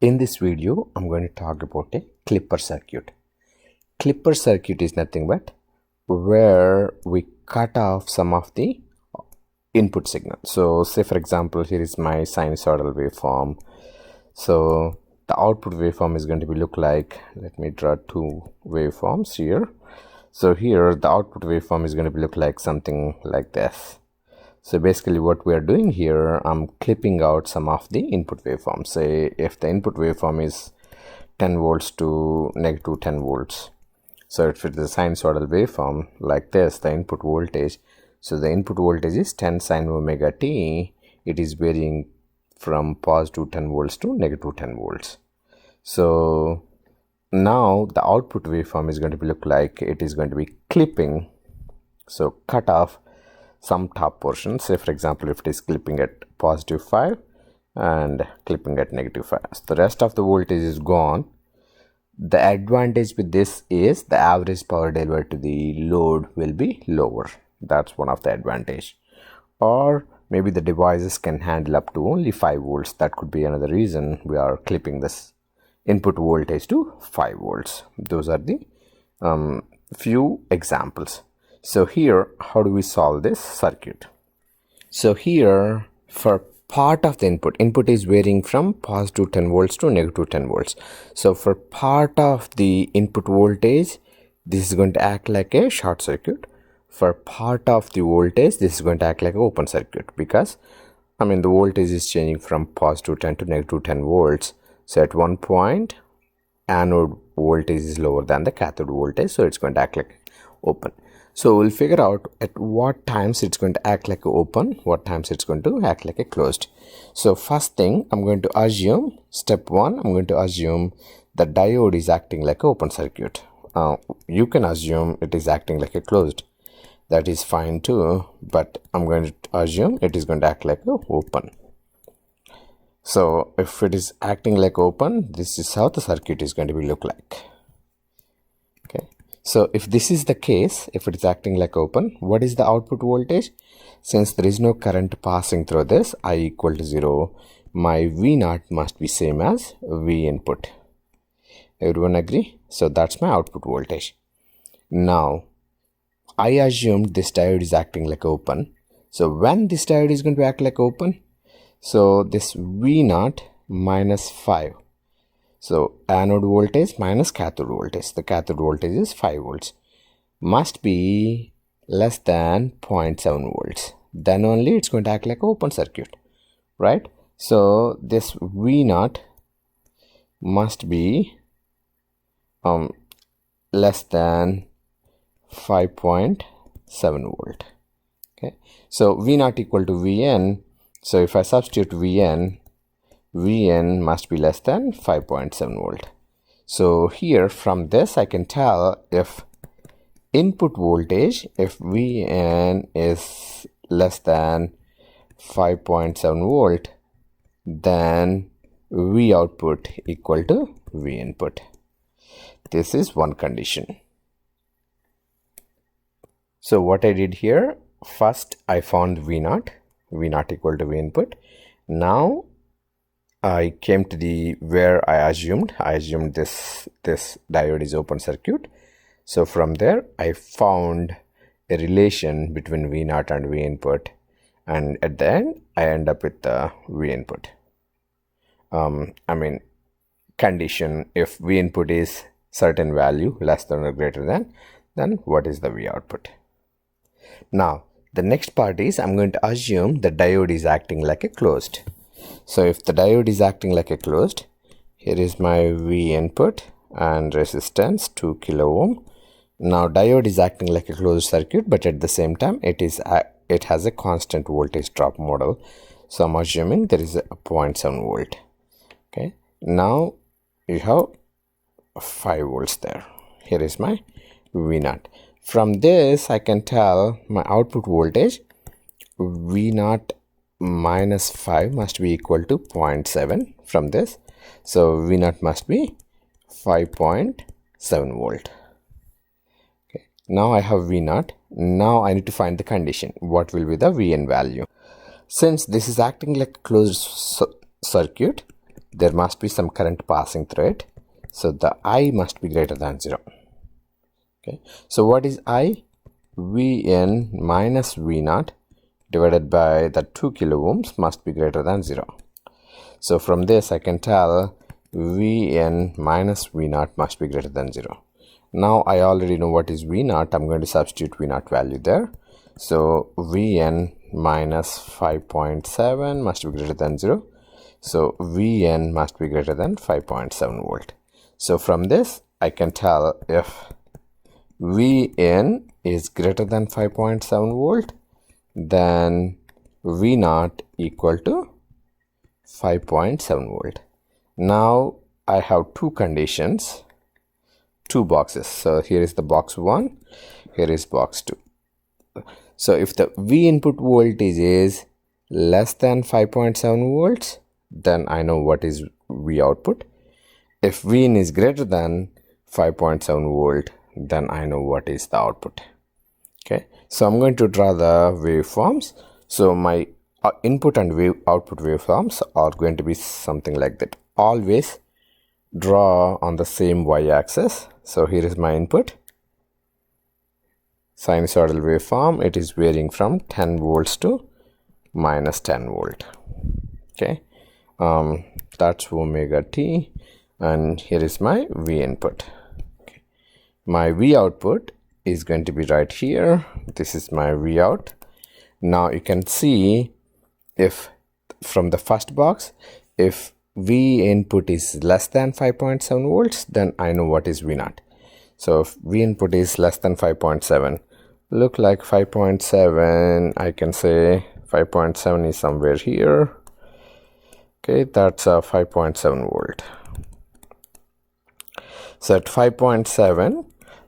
In this video, I'm going to talk about a clipper circuit. Clipper circuit is nothing but where we cut off some of the input signal. So say for example, here is my sinusoidal waveform. So the output waveform is going to be look like, let me draw two waveforms here. So here the output waveform is going to be look like something like this. So basically what we are doing here, I'm clipping out some of the input waveform. Say if the input waveform is 10 volts to negative 10 volts. So if it is a sinusoidal waveform like this, the input voltage, so the input voltage is 10 sine omega t. It is varying from positive 10 volts to negative 10 volts. So now the output waveform is going to be look like, it is going to be clipping, so cut off some top portion. Say for example, if it is clipping at positive 5 and clipping at negative 5, so the rest of the voltage is gone. The advantage with this is the average power delivered to the load will be lower. That's one of the advantage. Or maybe the devices can handle up to only 5 volts. That could be another reason we are clipping this input voltage to 5 volts. Those are the few examples. So here, how do we solve this circuit? So here, for part of the input is varying from positive 10 volts to negative 10 volts. So for part of the input voltage, this is going to act like a short circuit. For part of the voltage, this is going to act like an open circuit, because the voltage is changing from positive 10 to negative 10 volts. So at one point, anode voltage is lower than the cathode voltage, so it's going to act like open. So we'll figure out at what times it's going to act like a open, what times it's going to act like a closed. So first thing, I'm going to assume, step one, I'm going to assume the diode is acting like an open circuit. You can assume it is acting like a closed. That is fine too, but I'm going to assume it is going to act like a open. So if it is acting like open, this is how the circuit is going to be look like. Okay. So if this is the case, if it is acting like open, what is the output voltage? Since there is no current passing through this, I equal to 0, my V naught must be same as V input. Everyone agree? So that's my output voltage. Now, I assumed this diode is acting like open. So when this diode is going to act like open, so this V naught minus 5. So anode voltage minus cathode voltage. The cathode voltage is 5 volts. Must be less than 0.7 volts. Then only it's going to act like an open circuit, right? So this V naught must be less than 5.7 volt. Okay. So V naught equal to Vn. So if I substitute Vn must be less than 5.7 volt. So here from this I can tell if input voltage, if Vn is less than 5.7 volt, then V output equal to V input. This is one condition. So what I did here, first I found V naught equal to V input. Now I came to the where I assumed this diode is open circuit. So from there I found a relation between V naught and V input, and at the end I end up with the V input. Condition, if V input is certain value less than or greater than, then what is the V output? Now the next part is I'm going to assume the diode is acting like a closed. So if the diode is acting like a closed, here is my V input and resistance 2 kilo ohm. Now diode is acting like a closed circuit, but at the same time it has a constant voltage drop model. So I'm assuming there is a 0.7 volt. Okay. Now you have 5 volts there. Here is my V naught. From this I can tell my output voltage V naught minus 5 must be equal to 0.7 from this. So V naught must be 5.7 volt. Okay. Now I have V naught. Now I need to find the condition. What will be the Vn value? Since this is acting like a closed circuit, there must be some current passing through it. So the I must be greater than 0. Okay, so what is I? Vn minus V0 divided by the 2 kilo ohms must be greater than 0. So from this I can tell Vn minus V0 must be greater than 0. Now I already know what is V0. I'm going to substitute V0 value there. So Vn minus 5.7 must be greater than 0. So Vn must be greater than 5.7 volt. So from this I can tell if Vn is greater than 5.7 volt, then V0 equal to 5.7 volt. Now I have two conditions, two boxes. So here is the box 1, here is box 2. So if the V input voltage is less than 5.7 volts, then I know what is V output. If Vin is greater than 5.7 volt, then I know what is the output. Okay, so I'm going to draw the waveforms. So my input and output waveforms are going to be something like that. Always draw on the same y-axis. So here is my input, sinusoidal waveform. It is varying from 10 volts to minus 10 volt. Okay, that's omega t, and here is my V input. Okay. My V output is going to be right here. This is my V out. Now you can see, if from the first box, if V input is less than 5.7 volts, then I know what is V0. So if V input is less than 5.7, look like 5.7, I can say 5.7 is somewhere here. Okay, that's a 5.7 volt. So at 5.7,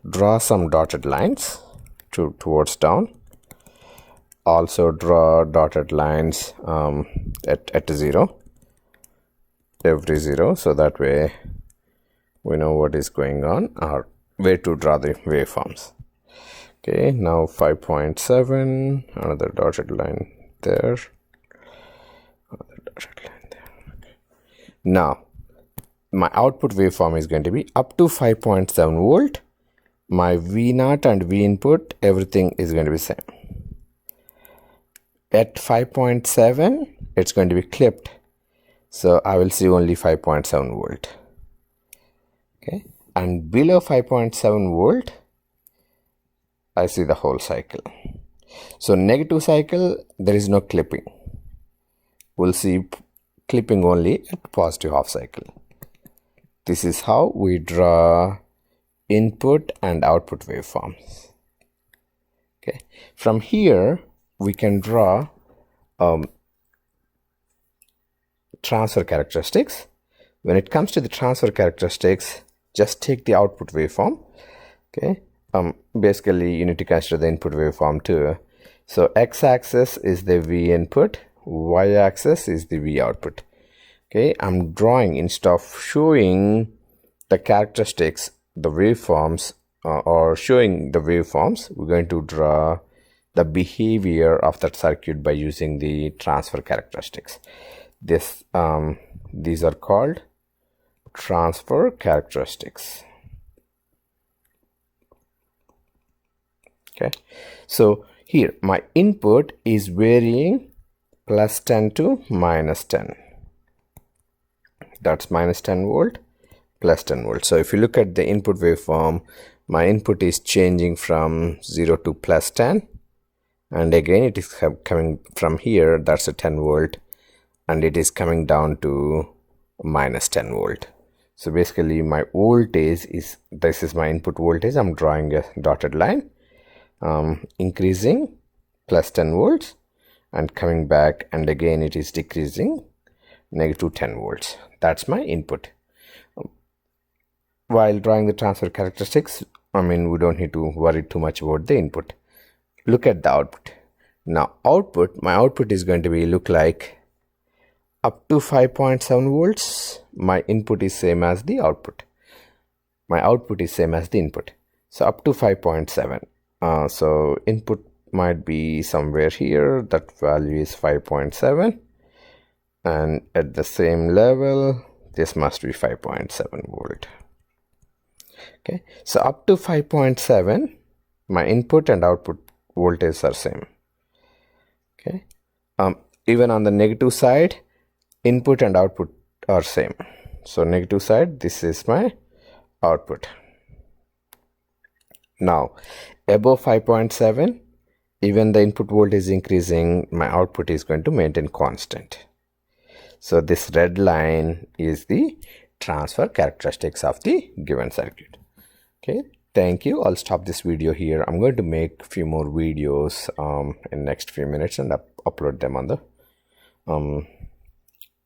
draw some dotted lines towards down. Also draw dotted lines at 0, every 0, so that way we know what is going on or where to draw the waveforms. Okay, now 5.7, another dotted line there, another dotted line there. Okay. Now my output waveform is going to be up to 5.7 volt. My V0 and V input, everything is going to be same. At 5.7, it's going to be clipped, so I will see only 5.7 volt. Okay, and below 5.7 volt, I see the whole cycle. So negative cycle, there is no clipping. We'll see clipping only at positive half cycle. This is how we draw input and output waveforms. Okay, from here we can draw transfer characteristics. When it comes to the transfer characteristics, just take the output waveform. Okay, basically you need to consider the input waveform too. So x-axis is the V input, y-axis is the V output. Okay, I'm drawing, instead of showing the characteristics, the waveforms, or showing the waveforms, we're going to draw the behavior of that circuit by using the transfer characteristics. These are called transfer characteristics. Okay, so here my input is varying plus 10 to minus 10. That's minus 10 volt, plus 10 volt. So if you look at the input waveform, my input is changing from 0 to plus 10, and again it is coming from here, that's a 10 volt, and it is coming down to minus 10 volt. So basically my voltage is, this is my input voltage. I'm drawing a dotted line, increasing plus 10 volts and coming back, and again it is decreasing negative 10 volts. That's my input. While drawing the transfer characteristics, we don't need to worry too much about the input. Look at the output. Now output, my output is going to be look like up to 5.7 volts. My input is same as the output. My output is same as the input. So up to 5.7. So input might be somewhere here. That value is 5.7. And at the same level, this must be 5.7 volt. Okay, so up to 5.7 my input and output voltage are same. Okay, even on the negative side input and output are same. So negative side, this is my output. Now above 5.7, even the input voltage is increasing, my output is going to maintain constant. So this red line is the transfer characteristics of the given circuit. Okay, thank you. I'll stop this video here. I'm going to make a few more videos in next few minutes and upload them on the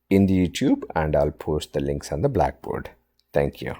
in the YouTube, and I'll post the links on the Blackboard. Thank you.